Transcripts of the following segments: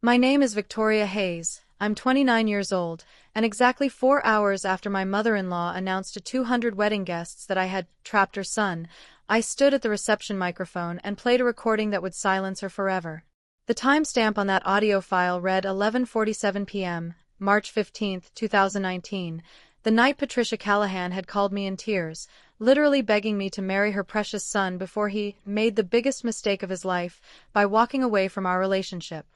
My name is Victoria Hayes. I'm 29 years old, and exactly 4 hours after my mother-in-law announced to 200 wedding guests that I had trapped her son, I stood at the reception microphone and played a recording that would silence her forever. The timestamp on that audio file read 11:47 p.m., March 15, 2019, the night Patricia Callahan had called me in tears, literally begging me to marry her precious son before he made the biggest mistake of his life by walking away from our relationship.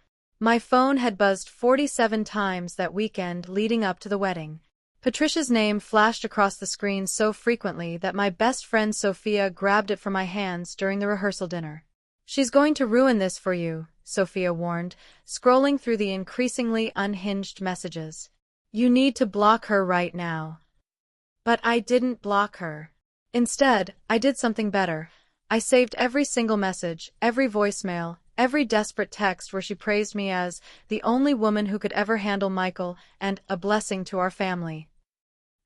My phone had buzzed 47 times that weekend leading up to the wedding. Patricia's name flashed across the screen so frequently that my best friend Sophia grabbed it from my hands during the rehearsal dinner. "She's going to ruin this for you," Sophia warned, scrolling through the increasingly unhinged messages. "You need to block her right now." But I didn't block her. Instead, I did something better. I saved every single message, every voicemail, every desperate text where she praised me as the only woman who could ever handle Michael and a blessing to our family.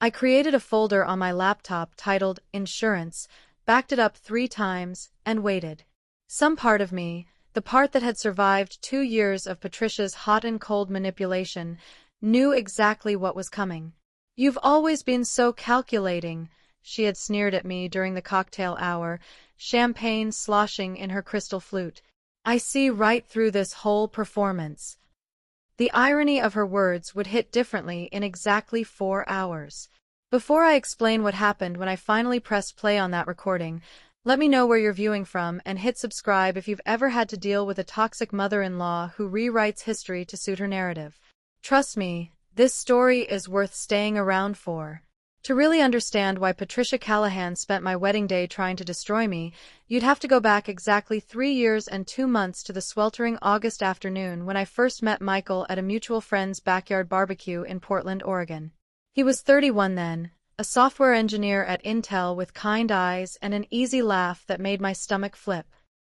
I created a folder on my laptop titled Insurance, backed it up 3 times, and waited. Some part of me, the part that had survived 2 years of Patricia's hot and cold manipulation, knew exactly what was coming. "You've always been so calculating," she had sneered at me during the cocktail hour, champagne sloshing in her crystal flute. "I see right through this whole performance." The irony of her words would hit differently in exactly 4 hours. Before I explain what happened when I finally pressed play on that recording, let me know where you're viewing from and hit subscribe if you've ever had to deal with a toxic mother-in-law who rewrites history to suit her narrative. Trust me, this story is worth staying around for. To really understand why Patricia Callahan spent my wedding day trying to destroy me, you'd have to go back exactly 3 years and 2 months to the sweltering August afternoon when I first met Michael at a mutual friend's backyard barbecue in Portland, Oregon. He was 31 then, a software engineer at Intel with kind eyes and an easy laugh that made my stomach flip.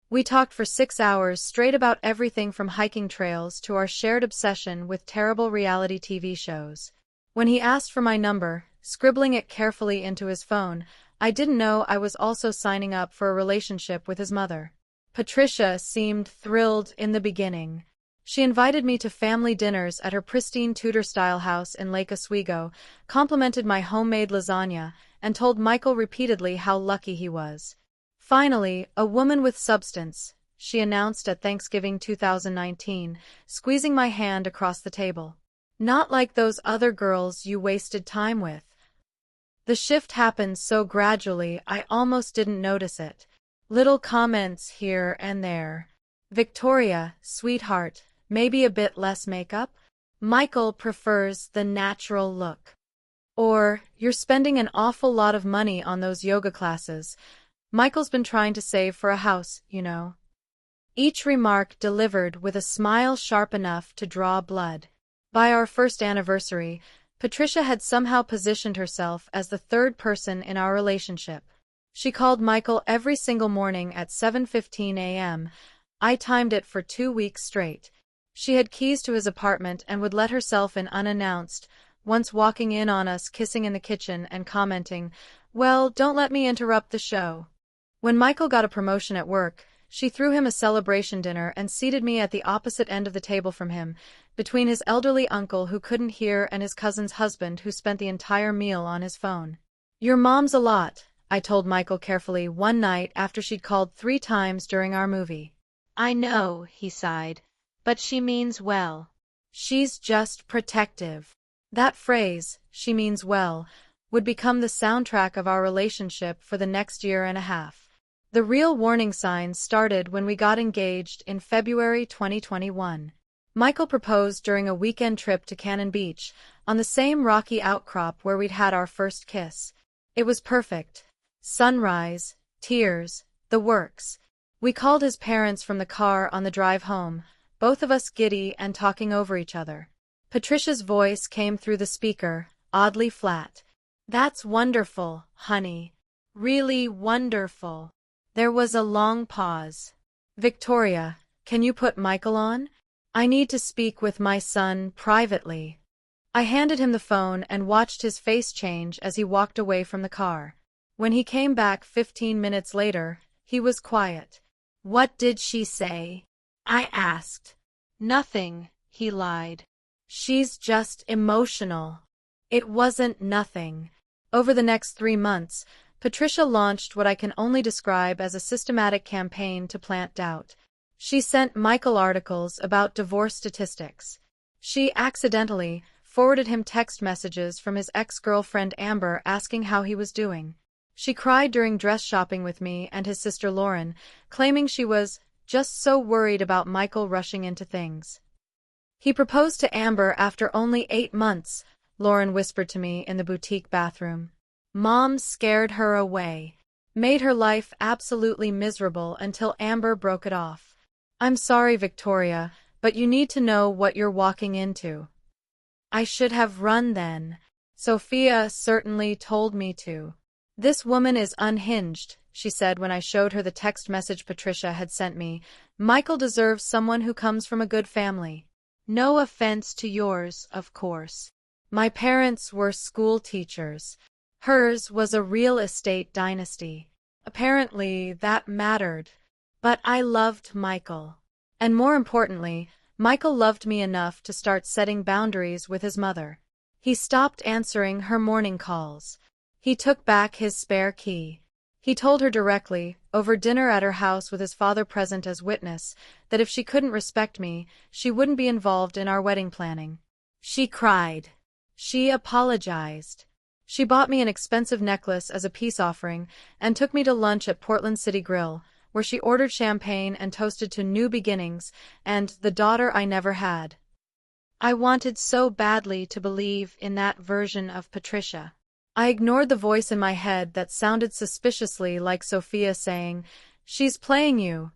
We talked for 6 hours straight about everything from hiking trails to our shared obsession with terrible reality TV shows. When he asked for my number, scribbling it carefully into his phone, I didn't know I was also signing up for a relationship with his mother. Patricia seemed thrilled in the beginning. She invited me to family dinners at her pristine Tudor-style house in Lake Oswego, complimented my homemade lasagna, and told Michael repeatedly how lucky he was. "Finally, a woman with substance," she announced at Thanksgiving 2019, squeezing my hand across the table. "Not like those other girls you wasted time with." The shift happened so gradually I almost didn't notice it. Little comments here and there. "Victoria, sweetheart, maybe a bit less makeup? Michael prefers the natural look." Or, "You're spending an awful lot of money on those yoga classes. Michael's been trying to save for a house, you know." Each remark delivered with a smile sharp enough to draw blood. By our first anniversary, Patricia had somehow positioned herself as the third person in our relationship. She called Michael every single morning at 7:15 a.m. I timed it for 2 weeks straight. She had keys to his apartment and would let herself in unannounced, once walking in on us kissing in the kitchen and commenting, "Well, don't let me interrupt the show." When Michael got a promotion at work, she threw him a celebration dinner and seated me at the opposite end of the table from him, between his elderly uncle who couldn't hear and his cousin's husband who spent the entire meal on his phone. "Your mom's a lot," I told Michael carefully one night after she'd called 3 times during our movie. "I know," he sighed, "but she means well." "She's just protective." That phrase, "she means well," would become the soundtrack of our relationship for the next year and a half. The real warning signs started when we got engaged in February 2021. Michael proposed during a weekend trip to Cannon Beach, on the same rocky outcrop where we'd had our first kiss. It was perfect. Sunrise, tears, the works. We called his parents from the car on the drive home, both of us giddy and talking over each other. Patricia's voice came through the speaker, oddly flat. "That's wonderful, honey. Really wonderful." There was a long pause. "Victoria, can you put Michael on? I need to speak with my son privately." I handed him the phone and watched his face change as he walked away from the car. When he came back 15 minutes later, he was quiet. "What did she say?" I asked. "Nothing," he lied. She's just emotional. It wasn't nothing. Over the next 3 months, Patricia launched what I can only describe as a systematic campaign to plant doubt. She sent Michael articles about divorce statistics. She accidentally forwarded him text messages from his ex-girlfriend Amber asking how he was doing. She cried during dress shopping with me and his sister Lauren, claiming she was just so worried about Michael rushing into things. He proposed to Amber after only 8 months, Lauren whispered to me in the boutique bathroom. Mom scared her away, made her life absolutely miserable until Amber broke it off. I'm sorry, Victoria, but you need to know what you're walking into. I should have run then. Sophia certainly told me to. This woman is unhinged, she said when I showed her the text message Patricia had sent me. Michael deserves someone who comes from a good family. No offense to yours, of course. My parents were school teachers. Hers was a real estate dynasty. Apparently, that mattered. But I loved Michael. And more importantly, Michael loved me enough to start setting boundaries with his mother. He stopped answering her morning calls. He took back his spare key. He told her directly, over dinner at her house with his father present as witness, that if she couldn't respect me, she wouldn't be involved in our wedding planning. She cried. She apologized. She bought me an expensive necklace as a peace offering and took me to lunch at Portland City Grill, where she ordered champagne and toasted to new beginnings and the daughter I never had. I wanted so badly to believe in that version of Patricia. I ignored the voice in my head that sounded suspiciously like Sophia saying, "She's playing you."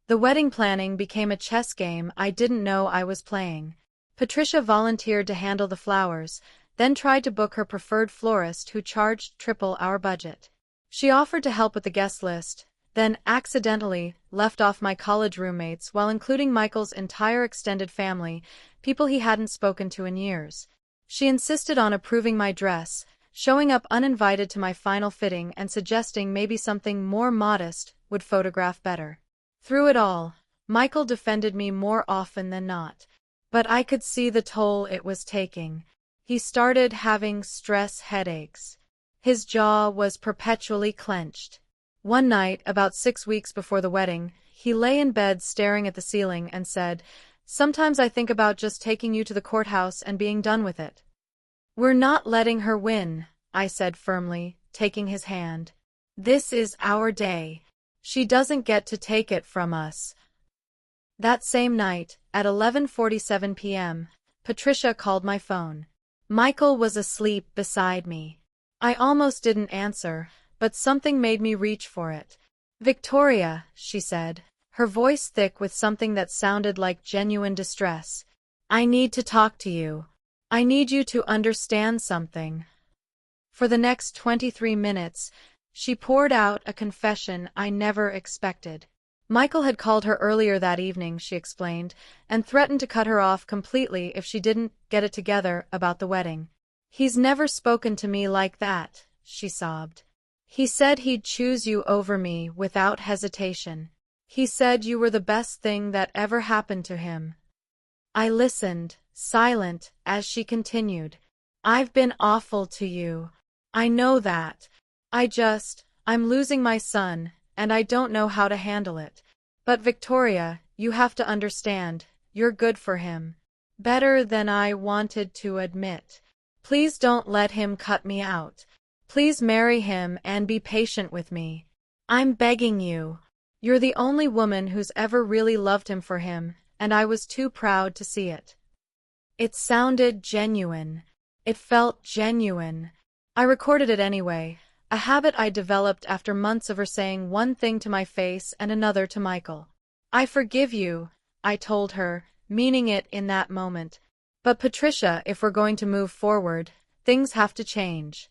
The wedding planning became a chess game I didn't know I was playing. Patricia volunteered to handle the flowers, then tried to book her preferred florist who charged triple our budget. She offered to help with the guest list, then accidentally left off my college roommates while including Michael's entire extended family, people he hadn't spoken to in years. She insisted on approving my dress, showing up uninvited to my final fitting and suggesting maybe something more modest would photograph better. Through it all, Michael defended me more often than not, but I could see the toll it was taking. He started having stress headaches. His jaw was perpetually clenched. One night, about 6 weeks before the wedding, he lay in bed staring at the ceiling and said, "Sometimes I think about just taking you to the courthouse and being done with it." "We're not letting her win," I said firmly, taking his hand. "This is our day. She doesn't get to take it from us." That same night, at 11:47 p.m., Patricia called my phone. Michael was asleep beside me. I almost didn't answer, but something made me reach for it. "Victoria," she said, her voice thick with something that sounded like genuine distress. "I need to talk to you. I need you to understand something." For the next 23 minutes, she poured out a confession I never expected. Michael had called her earlier that evening, she explained, and threatened to cut her off completely if she didn't get it together about the wedding. "He's never spoken to me like that," she sobbed. "He said he'd choose you over me without hesitation. He said you were the best thing that ever happened to him." I listened, silent, as she continued. "I've been awful to you. I know that. I'm losing my son, and I don't know how to handle it. But Victoria, you have to understand, you're good for him. Better than I wanted to admit. Please don't let him cut me out. Please marry him and be patient with me. I'm begging you. You're the only woman who's ever really loved him for him, and I was too proud to see it." It sounded genuine. It felt genuine. I recorded it anyway, a habit I developed after months of her saying one thing to my face and another to Michael. "I forgive you," I told her, meaning it in that moment. "But Patricia, if we're going to move forward, things have to change."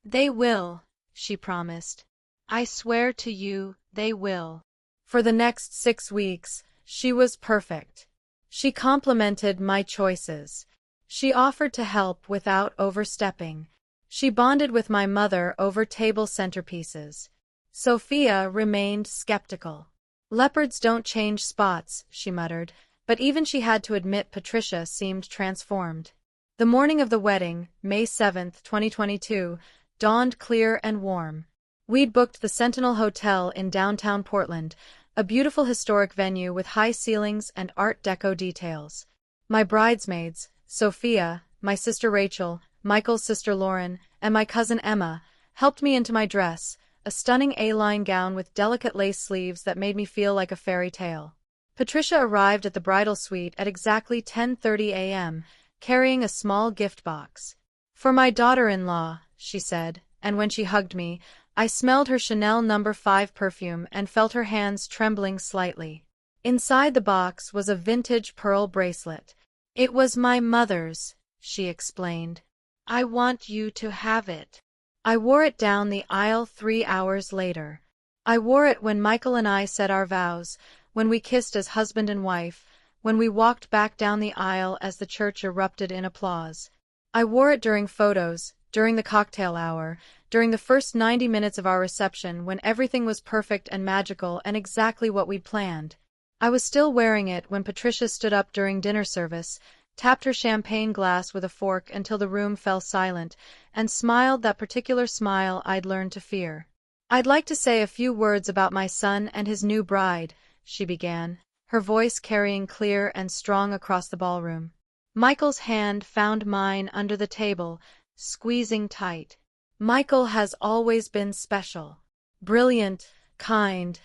"They will," she promised. "I swear to you, they will." For the next 6 weeks, she was perfect. She complimented my choices. She offered to help without overstepping. She bonded with my mother over table centerpieces. Sophia remained skeptical. "Leopards don't change spots," she muttered. but even she had to admit Patricia seemed transformed. The morning of the wedding, May 7, 2022, dawned clear and warm. We'd booked the Sentinel Hotel in downtown Portland, a beautiful historic venue with high ceilings and Art Deco details. My bridesmaids, Sophia, my sister Rachel, Michael's sister Lauren, and my cousin Emma, helped me into my dress, a stunning A-line gown with delicate lace sleeves that made me feel like a fairy tale. Patricia arrived at the bridal suite at exactly 10:30 a.m., carrying a small gift box. "For my daughter-in-law," she said, and when she hugged me, I smelled her Chanel No. 5 perfume and felt her hands trembling slightly. Inside the box was a vintage pearl bracelet. "It was my mother's," she explained. "I want you to have it." I wore it down the aisle 3 hours later. I wore it when Michael and I said our vows, when we kissed as husband and wife, when we walked back down the aisle as the church erupted in applause. I wore it during photos, during the cocktail hour, during the first 90 minutes of our reception when everything was perfect and magical and exactly what we'd planned. I was still wearing it when Patricia stood up during dinner service, tapped her champagne glass with a fork until the room fell silent, and smiled that particular smile I'd learned to fear. "I'd like to say a few words about my son and his new bride," she began, her voice carrying clear and strong across the ballroom. Michael's hand found mine under the table, squeezing tight. "Michael has always been special. Brilliant, kind,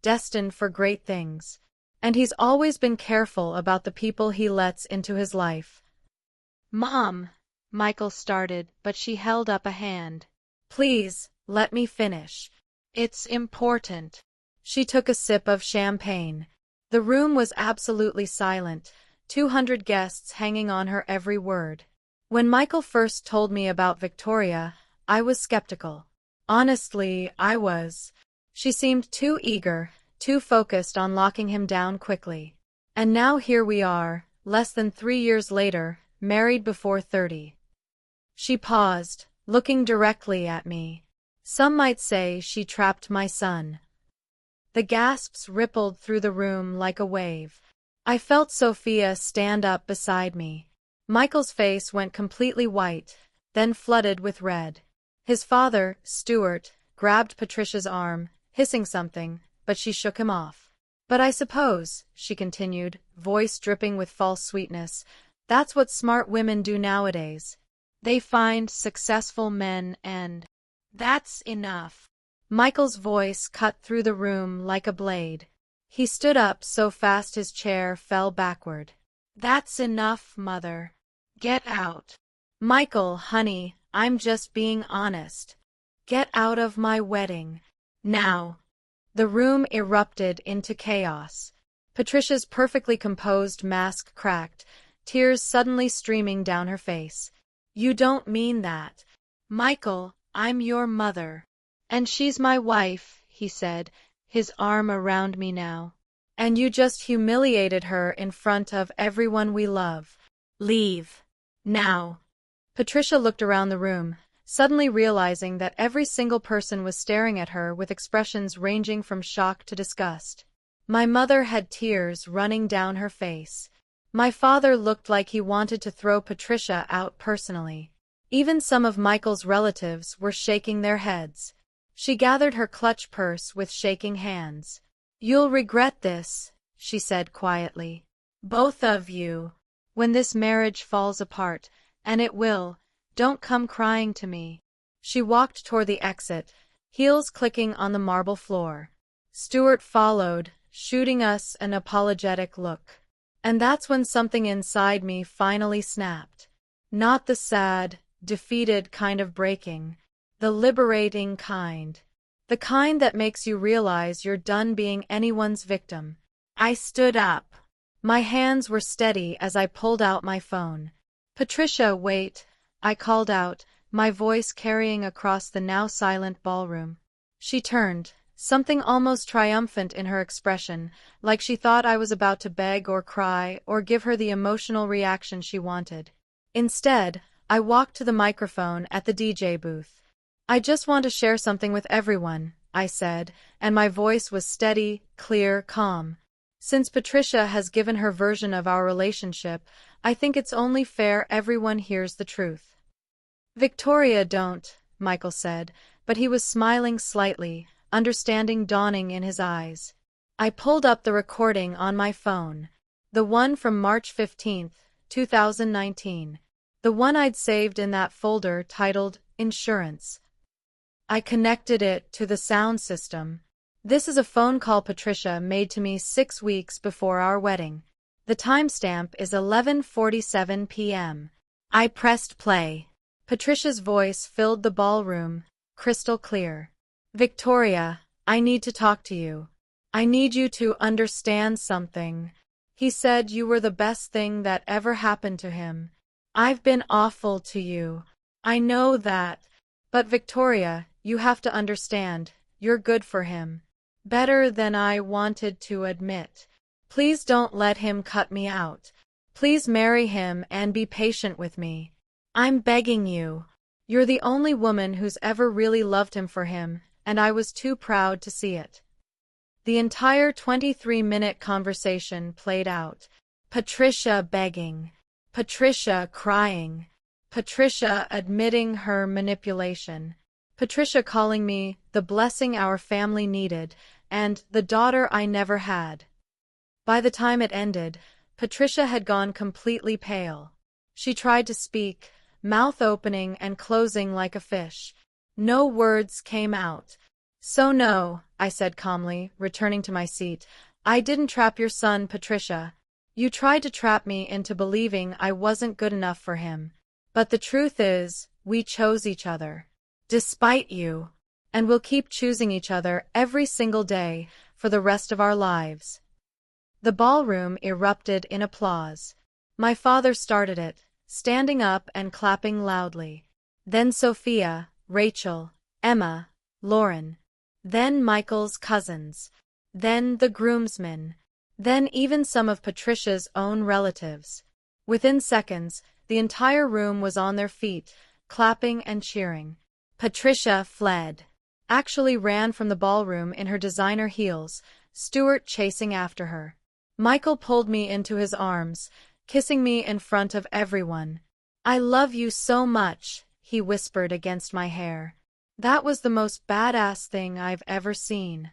destined for great things. And he's always been careful about the people he lets into his life." "Mom," Michael started, but she held up a hand. "Please, let me finish. It's important." She took a sip of champagne. The room was absolutely silent, 200 guests hanging on her every word. When Michael first told me about Victoria, I was skeptical. Honestly, I was. She seemed too eager, too focused on locking him down quickly. And now here we are, less than 3 years later, married before 30. She paused, looking directly at me. "Some might say she trapped my son." The gasps rippled through the room like a wave. I felt Sophia stand up beside me. Michael's face went completely white, then flooded with red. His father, Stuart, grabbed Patricia's arm, hissing something, but she shook him off. "But I suppose," she continued, voice dripping with false sweetness, "that's what smart women do nowadays. They find successful men and that's enough." Michael's voice cut through the room like a blade. He stood up so fast his chair fell backward. "That's enough, Mother. Get out." "Michael, honey, I'm just being honest. Get out of my wedding. Now." The room erupted into chaos. Patricia's perfectly composed mask cracked, tears suddenly streaming down her face. "You don't mean that." "Michael, I'm your mother." "And she's my wife," he said, his arm around me now. "And you just humiliated her in front of everyone we love. Leave. Now." Patricia looked around the room, suddenly realizing that every single person was staring at her with expressions ranging from shock to disgust. My mother had tears running down her face. My father looked like he wanted to throw Patricia out personally. Even some of Michael's relatives were shaking their heads. She gathered her clutch purse with shaking hands. "You'll regret this," she said quietly. "Both of you. When this marriage falls apart, and it will, don't come crying to me." She walked toward the exit, heels clicking on the marble floor. Stuart followed, shooting us an apologetic look. And that's when something inside me finally snapped. Not the sad, defeated kind of breaking. The liberating kind. The kind that makes you realize you're done being anyone's victim. I stood up. My hands were steady as I pulled out my phone. "Patricia, wait," I called out, my voice carrying across the now silent ballroom. She turned, something almost triumphant in her expression, like she thought I was about to beg or cry or give her the emotional reaction she wanted. Instead, I walked to the microphone at the DJ booth. "I just want to share something with everyone," I said, and my voice was steady, clear, calm. Since Patricia has given her version of our relationship, I think it's only fair everyone hears the truth. Victoria, don't, Michael said, but he was smiling slightly, understanding dawning in his eyes. I pulled up the recording on my phone. The one from March 15th, 2019. The one I'd saved in that folder titled Insurance. I connected it to the sound system. This is a phone call Patricia made to me 6 weeks before our wedding. The timestamp is 11:47 p.m. I pressed play. Patricia's voice filled the ballroom, crystal clear. Victoria, I need to talk to you. I need you to understand something. He said you were the best thing that ever happened to him. I've been awful to you. I know that. But Victoria, you have to understand, you're good for him. Better than I wanted to admit. Please don't let him cut me out. Please marry him and be patient with me. I'm begging you. You're the only woman who's ever really loved him for him, and I was too proud to see it. The entire 23-minute conversation played out. Patricia begging. Patricia crying. Patricia admitting her manipulation. Patricia calling me the blessing our family needed and the daughter I never had. By the time it ended, Patricia had gone completely pale. She tried to speak, mouth opening and closing like a fish. No words came out. So no, I said calmly, returning to my seat. I didn't trap your son, Patricia. You tried to trap me into believing I wasn't good enough for him. But the truth is, we chose each other. Despite you. And we'll keep choosing each other every single day for the rest of our lives. The ballroom erupted in applause. My father started it, standing up and clapping loudly. Then Sophia, Rachel, Emma, Lauren. Then Michael's cousins. Then the groomsmen. Then even some of Patricia's own relatives. Within seconds, the entire room was on their feet, clapping and cheering. Patricia fled. Actually ran from the ballroom in her designer heels, Stuart chasing after her. Michael pulled me into his arms, kissing me in front of everyone. I love you so much, he whispered against my hair. That was the most badass thing I've ever seen.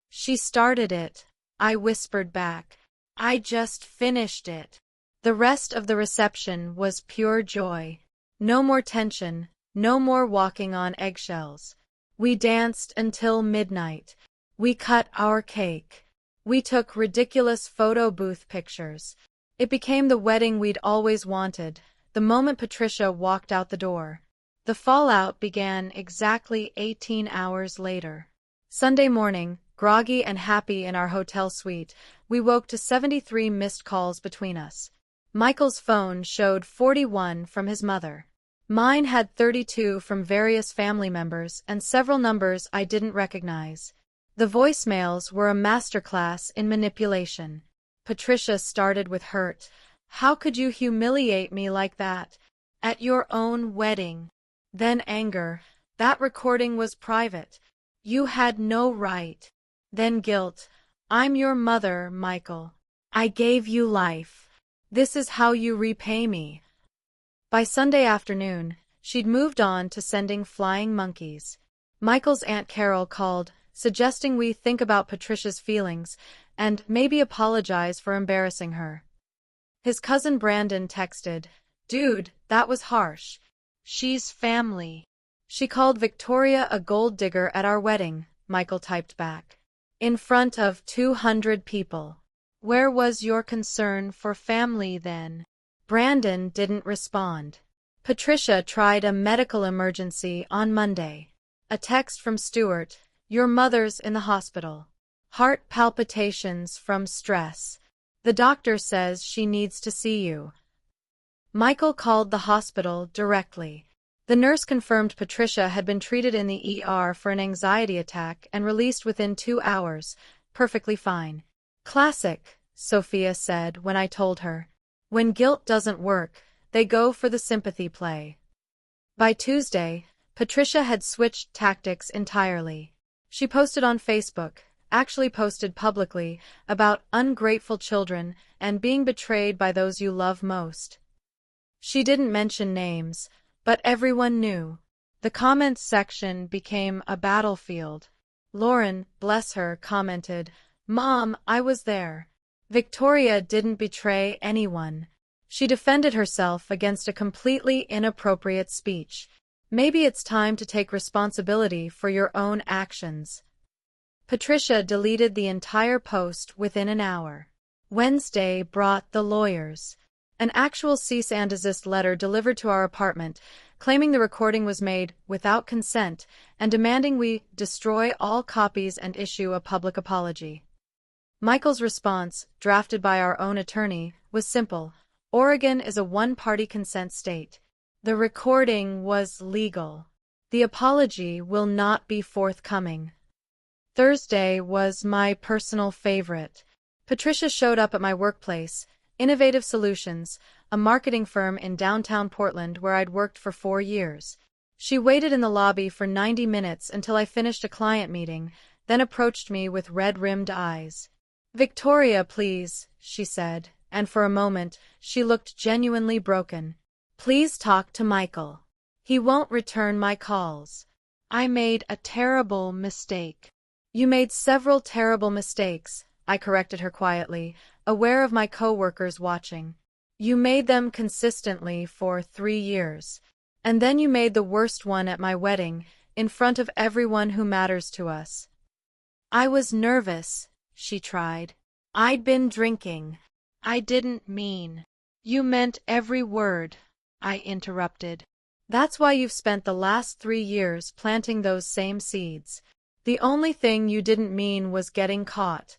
She started it, I whispered back. I just finished it. The rest of the reception was pure joy. No more tension, no more walking on eggshells. We danced until midnight. We cut our cake. We took ridiculous photo booth pictures. It became the wedding we'd always wanted, the moment Patricia walked out the door. The fallout began exactly 18 hours later. Sunday morning, groggy and happy in our hotel suite, we woke to 73 missed calls between us. Michael's phone showed 41 from his mother. Mine had 32 from various family members and several numbers I didn't recognize. The voicemails were a masterclass in manipulation. Patricia started with hurt. How could you humiliate me like that? At your own wedding. Then anger. That recording was private. You had no right. Then guilt. I'm your mother, Michael. I gave you life. This is how you repay me. By Sunday afternoon, she'd moved on to sending flying monkeys. Michael's Aunt Carol called, suggesting we think about Patricia's feelings and maybe apologize for embarrassing her. His cousin Brandon texted, "Dude, that was harsh. She's family." She called Victoria a gold digger at our wedding, Michael typed back. In front of 200 people. Where was your concern for family then? Brandon didn't respond. Patricia tried a medical emergency on Monday. A text from Stuart, "Your mother's in the hospital. Heart palpitations from stress. The doctor says she needs to see you." Michael called the hospital directly. The nurse confirmed Patricia had been treated in the ER for an anxiety attack and released within 2 hours, perfectly fine. Classic, Sophia said when I told her. When guilt doesn't work, they go for the sympathy play. By Tuesday, Patricia had switched tactics entirely. She posted on Facebook, actually posted publicly about ungrateful children and being betrayed by those you love most. She didn't mention names, but everyone knew. The comments section became a battlefield. Lauren, bless her, commented, "Mom, I was there. Victoria didn't betray anyone. She defended herself against a completely inappropriate speech. Maybe it's time to take responsibility for your own actions." Patricia deleted the entire post within an hour. Wednesday brought the lawyers. An actual cease and desist letter delivered to our apartment, claiming the recording was made without consent and demanding we destroy all copies and issue a public apology. Michael's response, drafted by our own attorney, was simple. Oregon is a one-party consent state. The recording was legal. The apology will not be forthcoming. Thursday was my personal favorite. Patricia showed up at my workplace, Innovative Solutions, a marketing firm in downtown Portland where I'd worked for 4 years. She waited in the lobby for 90 minutes until I finished a client meeting, then approached me with red-rimmed eyes. "Victoria, please," she said, and for a moment, she looked genuinely broken. "Please talk to Michael. He won't return my calls." I made a terrible mistake. "You made several terrible mistakes," I corrected her quietly, aware of my coworkers watching. "You made them consistently for 3 years. And then you made the worst one at my wedding, in front of everyone who matters to us." "I was nervous," she tried. "I'd been drinking." "I didn't mean." "You meant every word," I interrupted. "That's why you've spent the last 3 years planting those same seeds. The only thing you didn't mean was getting caught."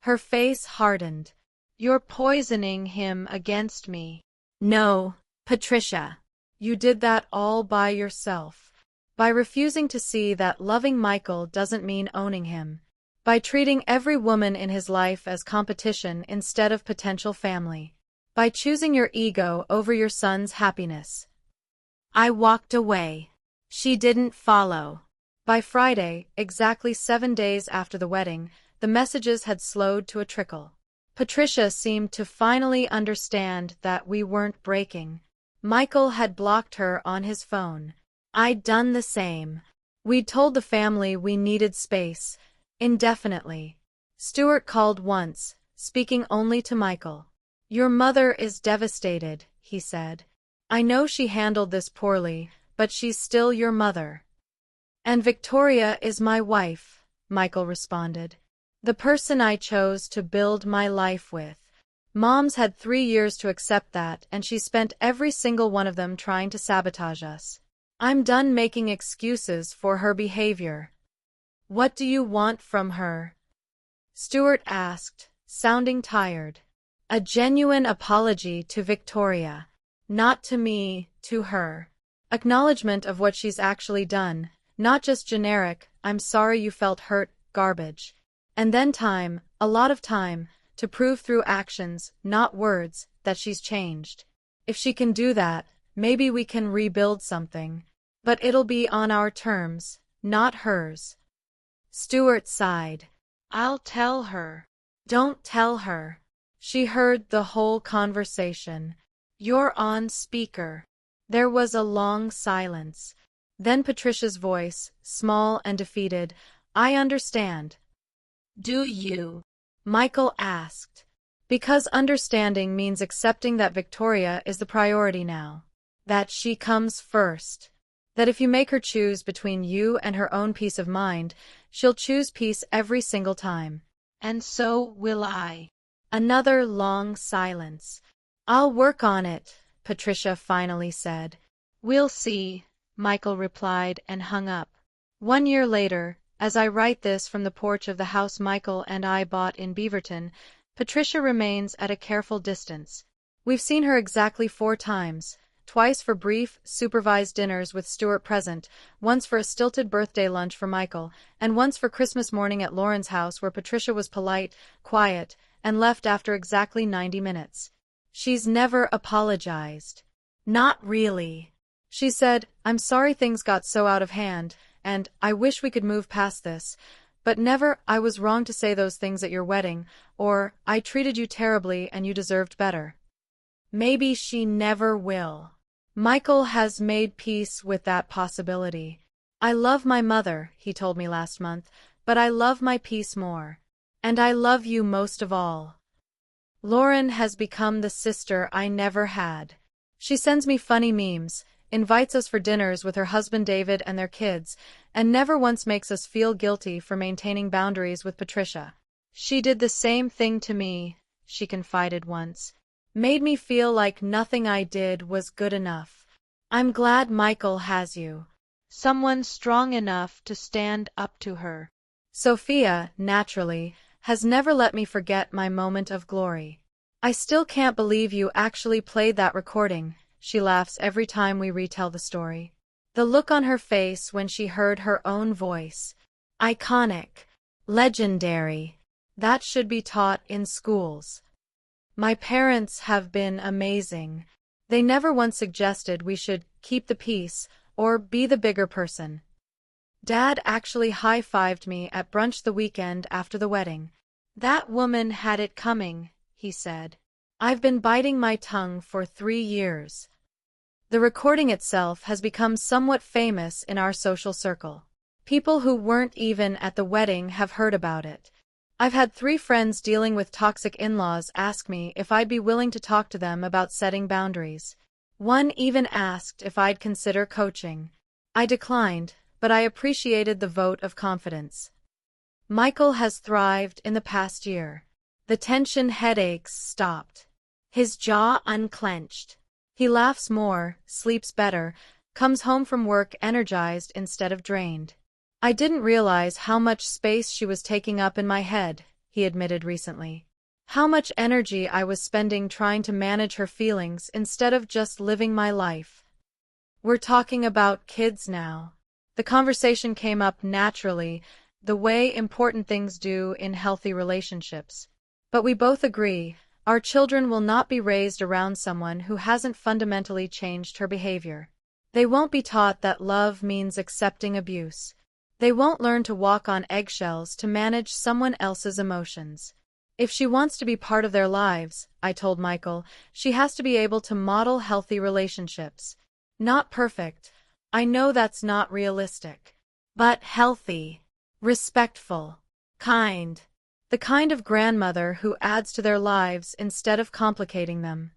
Her face hardened. "You're poisoning him against me." "No, Patricia. You did that all by yourself. By refusing to see that loving Michael doesn't mean owning him. By treating every woman in his life as competition instead of potential family. By choosing your ego over your son's happiness." I walked away. She didn't follow. By Friday, exactly 7 days after the wedding, the messages had slowed to a trickle. Patricia seemed to finally understand that we weren't breaking. Michael had blocked her on his phone. I'd done the same. We'd told the family we needed space, indefinitely. Stuart called once, speaking only to Michael. "Your mother is devastated," he said. "I know she handled this poorly, but she's still your mother." "And Victoria is my wife," Michael responded. "The person I chose to build my life with. Mom's had 3 years to accept that, and she spent every single one of them trying to sabotage us. I'm done making excuses for her behavior." "What do you want from her?" Stuart asked, sounding tired. "A genuine apology to Victoria. Not to me, to her. Acknowledgement of what she's actually done, not just generic, 'I'm sorry you felt hurt,' garbage. And then time, a lot of time, to prove through actions, not words, that she's changed. If she can do that, maybe we can rebuild something. But it'll be on our terms, not hers." Stuart sighed. "I'll tell her." "Don't tell her." She heard the whole conversation. "You're on speaker." There was a long silence. Then Patricia's voice, small and defeated, "I understand." "Do you?" Michael asked. "Because understanding means accepting that Victoria is the priority now. That she comes first. That if you make her choose between you and her own peace of mind, she'll choose peace every single time." "And so will I." Another long silence. "I'll work on it," Patricia finally said. "We'll see," Michael replied and hung up. 1 year later, as I write this from the porch of the house Michael and I bought in Beaverton, Patricia remains at a careful distance. We've seen her exactly 4 times, twice for brief, supervised dinners with Stuart present, once for a stilted birthday lunch for Michael, and once for Christmas morning at Lauren's house where Patricia was polite, quiet, and left after exactly 90 minutes. She's never apologized. Not really. She said, "I'm sorry things got so out of hand, and I wish we could move past this, But never, "I was wrong to say those things at your wedding," or "I treated you terribly and you deserved better." Maybe she never will. Michael has made peace with that possibility. "I love my mother," he told me last month, "but I love my peace more. And I love you most of all." Lauren has become the sister I never had. She sends me funny memes, invites us for dinners with her husband David and their kids, and never once makes us feel guilty for maintaining boundaries with Patricia. "She did the same thing to me," she confided once. "Made me feel like nothing I did was good enough." I'm glad Michael has you. Someone strong enough to stand up to her. Sophia, naturally, has never let me forget my moment of glory. "I still can't believe you actually played that recording," she laughs every time we retell the story. The look on her face when she heard her own voice. Iconic. Legendary. That should be taught in schools. My parents have been amazing. They never once suggested we should keep the peace or be the bigger person. Dad actually high-fived me at brunch the weekend after the wedding. "That woman had it coming," he said. "I've been biting my tongue for 3 years." The recording itself has become somewhat famous in our social circle. People who weren't even at the wedding have heard about it. I've had 3 friends dealing with toxic in-laws ask me if I'd be willing to talk to them about setting boundaries. One even asked if I'd consider coaching. I declined, but I appreciated the vote of confidence. Michael has thrived in the past year. The tension headaches stopped. His jaw unclenched. He laughs more, sleeps better, comes home from work energized instead of drained. "I didn't realize how much space she was taking up in my head," he admitted recently. "How much energy I was spending trying to manage her feelings instead of just living my life." We're talking about kids now. The conversation came up naturally, the way important things do in healthy relationships. But we both agree, our children will not be raised around someone who hasn't fundamentally changed her behavior. They won't be taught that love means accepting abuse. They won't learn to walk on eggshells to manage someone else's emotions. If she wants to be part of their lives, I told Michael, she has to be able to model healthy relationships. Not perfect. I know that's not realistic. But healthy. Respectful. Kind. The kind of grandmother who adds to their lives instead of complicating them.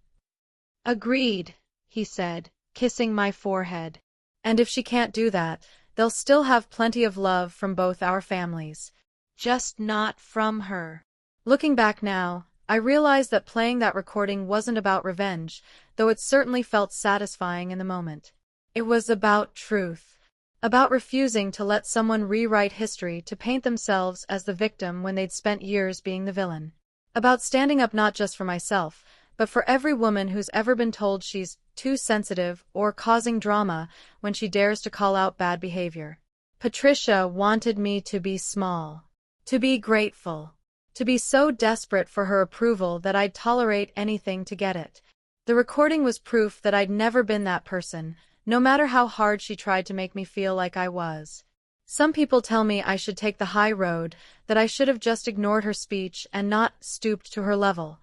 "Agreed," he said, kissing my forehead. "And if she can't do that, they'll still have plenty of love from both our families. Just not from her." Looking back now, I realize that playing that recording wasn't about revenge, though it certainly felt satisfying in the moment. It was about truth. About refusing to let someone rewrite history to paint themselves as the victim when they'd spent years being the villain. About standing up not just for myself, but for every woman who's ever been told she's too sensitive or causing drama when she dares to call out bad behavior. Patricia wanted me to be small, to be grateful, to be so desperate for her approval that I'd tolerate anything to get it. The recording was proof that I'd never been that person, no matter how hard she tried to make me feel like I was. Some people tell me I should take the high road, that I should have just ignored her speech and not stooped to her level.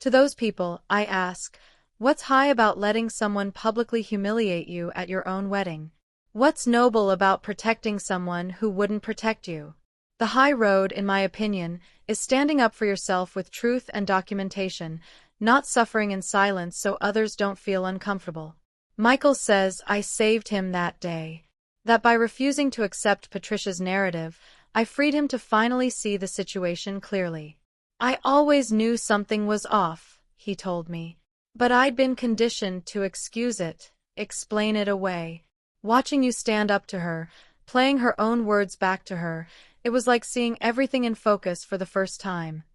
To those people, I ask, what's high about letting someone publicly humiliate you at your own wedding? What's noble about protecting someone who wouldn't protect you? The high road, in my opinion, is standing up for yourself with truth and documentation, not suffering in silence so others don't feel uncomfortable. Michael says I saved him that day. That by refusing to accept Patricia's narrative, I freed him to finally see the situation clearly. "I always knew something was off," he told me. "But I'd been conditioned to excuse it, explain it away. Watching you stand up to her, playing her own words back to her, it was like seeing everything in focus for the first time.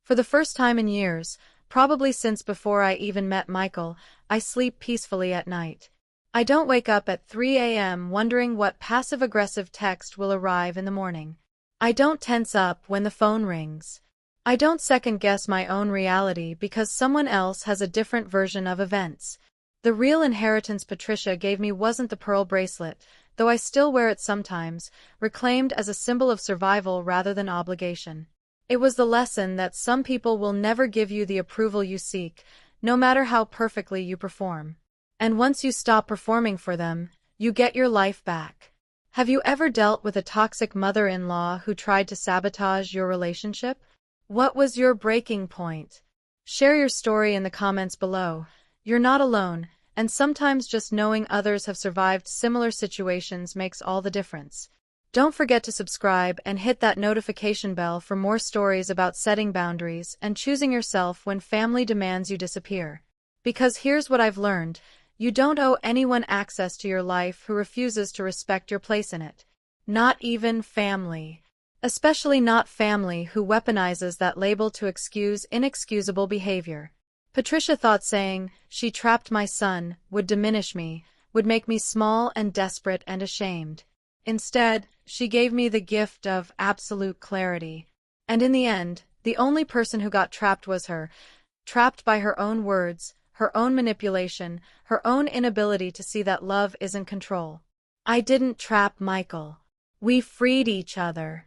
For the first time in years, probably since before I even met Michael, I sleep peacefully at night. I don't wake up at 3 a.m. wondering what passive-aggressive text will arrive in the morning. I don't tense up when the phone rings. I don't second-guess my own reality because someone else has a different version of events. The real inheritance Patricia gave me wasn't the pearl bracelet, though I still wear it sometimes, reclaimed as a symbol of survival rather than obligation. It was the lesson that some people will never give you the approval you seek, no matter how perfectly you perform. And once you stop performing for them, you get your life back. Have you ever dealt with a toxic mother-in-law who tried to sabotage your relationship? What was your breaking point? Share your story in the comments below. You're not alone, and sometimes just knowing others have survived similar situations makes all the difference. Don't forget to subscribe and hit that notification bell for more stories about setting boundaries and choosing yourself when family demands you disappear. Because here's what I've learned: you don't owe anyone access to your life who refuses to respect your place in it. Not even family. Especially not family who weaponizes that label to excuse inexcusable behavior. Patricia thought saying, "She trapped my son," would diminish me, would make me small and desperate and ashamed. Instead, she gave me the gift of absolute clarity. And in the end, the only person who got trapped was her, trapped by her own words, her own manipulation, her own inability to see that love isn't control. I didn't trap Michael. We freed each other.